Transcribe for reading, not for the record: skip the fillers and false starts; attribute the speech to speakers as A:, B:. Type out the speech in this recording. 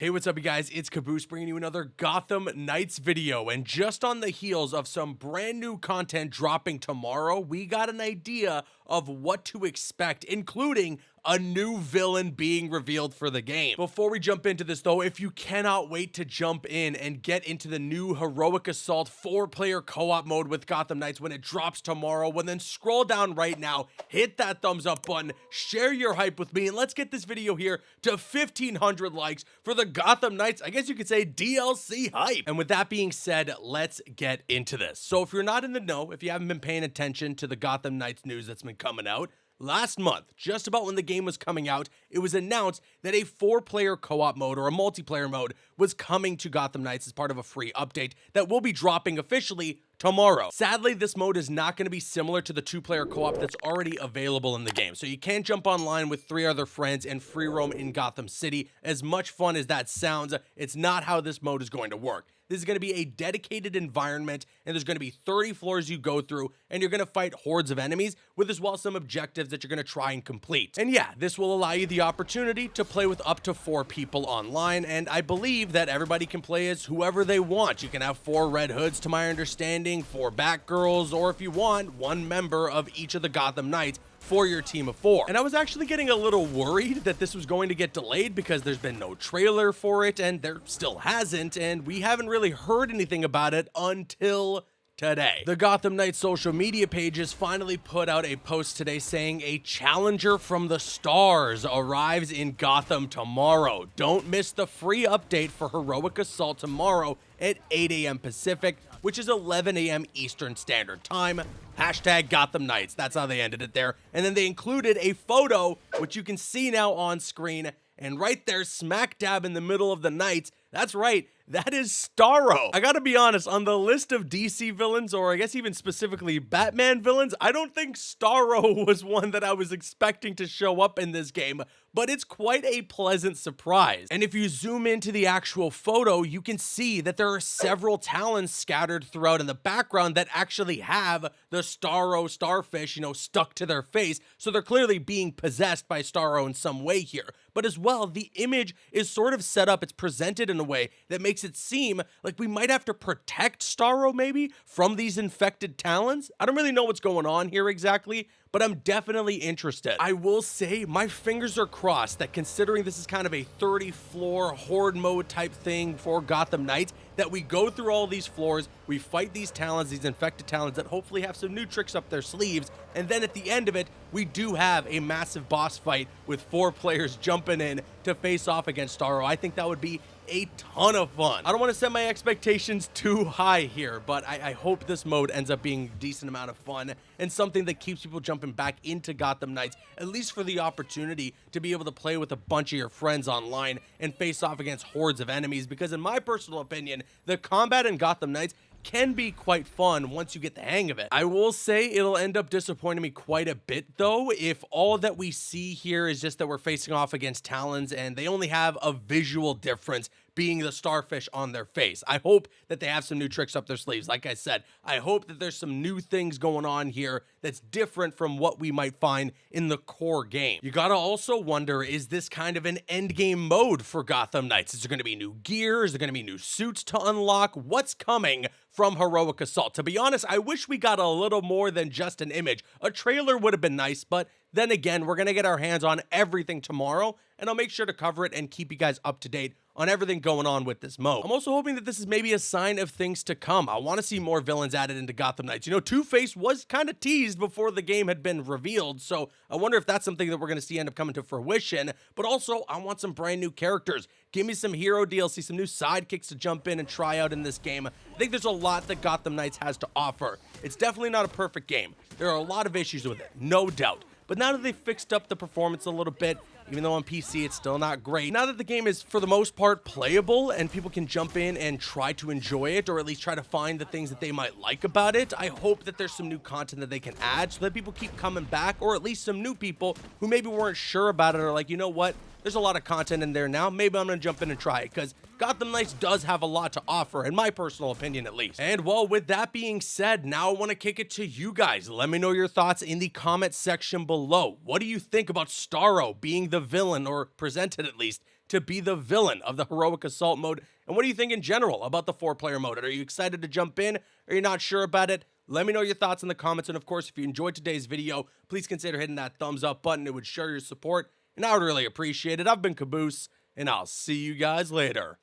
A: Hey, what's up, you guys? It's Caboose bringing you another Gotham Knights video. And just on the heels of some brand new content dropping tomorrow, we got an idea of what to expect, including a new villain being revealed for the game. Before we jump into this, though, if you cannot wait to jump in and get into the new Heroic Assault 4-player co-op mode with Gotham Knights when it drops tomorrow, well, then scroll down right now, hit that thumbs up button, share your hype with me, and let's get this video here to 1,500 likes for the Gotham Knights, I guess you could say DLC hype. And with that being said, let's get into this. So if you're not in the know, if you haven't been paying attention to the Gotham Knights news that's been coming out, last month, just about when the game was coming out, it was announced that a 4-player co-op mode or a multiplayer mode was coming to Gotham Knights as part of a free update that will be dropping officially tomorrow. Sadly, this mode is not going to be similar to the 2-player co-op that's already available in the game. So you can't jump online with 3 other friends and free roam in Gotham City. As much fun as that sounds, it's not how this mode is going to work. This is going to be a dedicated environment, and there's going to be 30 floors you go through, and you're going to fight hordes of enemies with as well some objectives that you're going to try and complete. And yeah, this will allow you the opportunity to play with up to 4 people online, and I believe that everybody can play as whoever they want. You can have 4 Red Hoods, to my understanding, 4 Batgirls, or if you want, 1 member of each of the Gotham Knights for your team of 4. And I was actually getting a little worried that this was going to get delayed because there's been no trailer for it, and there still hasn't, and we haven't really heard anything about it until today. The Gotham Knights social media pages finally put out a post today saying a challenger from the stars arrives in Gotham tomorrow. Don't miss the free update for Heroic Assault tomorrow at 8 a.m. Pacific, which is 11 a.m. Eastern Standard Time. Hashtag Gotham Knights. That's how they ended it there. And then they included a photo, which you can see now on screen. And right there, smack dab in the middle of the Knights, that's right, that is Starro. I gotta be honest, on the list of DC villains, or I guess even specifically Batman villains, I don't think Starro was one that I was expecting to show up in this game, but it's quite a pleasant surprise. And if you zoom into the actual photo, you can see that there are several talons scattered throughout in the background that actually have the Starro starfish, stuck to their face, so they're clearly being possessed by Starro in some way here. But as well, the image is sort of set up, it's presented in a way that makes it seem like we might have to protect Starro maybe from these infected talons. I don't really know what's going on here exactly, but I'm definitely interested. I will say my fingers are crossed that considering this is kind of a 30-floor horde mode type thing for Gotham Knights, that we go through all these floors, we fight these talons, these infected talons that hopefully have some new tricks up their sleeves, and then at the end of it, we do have a massive boss fight with 4 players jumping in to face off against Starro. I think that would be a ton of fun. I don't want to set my expectations too high here, but I hope this mode ends up being a decent amount of fun and something that keeps people jumping back into Gotham Knights, at least for the opportunity to be able to play with a bunch of your friends online and face off against hordes of enemies, because in my personal opinion, the combat in Gotham Knights can be quite fun once you get the hang of it. I will say it'll end up disappointing me quite a bit though if all that we see here is just that we're facing off against talons and they only have a visual difference being the starfish on their face. I hope that they have some new tricks up their sleeves. Like I said, I hope that there's some new things going on here that's different from what we might find in the core game. You gotta also wonder, is this kind of an end game mode for Gotham Knights? Is there gonna be new gear? Is there gonna be new suits to unlock? What's coming from Heroic Assault? To be honest, I wish we got a little more than just an image. A trailer would have been nice, but then again, we're gonna get our hands on everything tomorrow, and I'll make sure to cover it and keep you guys up to date on everything going on with this mode. I'm also hoping that this is maybe a sign of things to come. I want to see more villains added into Gotham Knights. Two-Face was kind of teased before the game had been revealed, so I wonder if that's something that we're going to see end up coming to fruition. But also, I want some brand new characters. Give me some hero DLC, some new sidekicks to jump in and try out in this game. I think there's a lot that Gotham Knights has to offer. It's definitely not a perfect game. There are a lot of issues with it, no doubt. But now that they've fixed up the performance a little bit, even though on PC it's still not great, now that the game is for the most part playable and people can jump in and try to enjoy it, or at least try to find the things that they might like about it, I hope that there's some new content that they can add so that people keep coming back, or at least some new people who maybe weren't sure about it are like, you know what, there's a lot of content in there now, maybe I'm gonna jump in and try it, because Gotham Knights does have a lot to offer, in my personal opinion at least. And well, with that being said, now I want to kick it to you guys. Let me know your thoughts in the comment section below. What do you think about Starro being the villain, or presented at least, to be the villain of the heroic assault mode? And what do you think in general about the 4-player mode? Are you excited to jump in? Are you not sure about it? Let me know your thoughts in the comments. And of course, if you enjoyed today's video, please consider hitting that thumbs up button. It would show your support, and I would really appreciate it. I've been Caboose, and I'll see you guys later.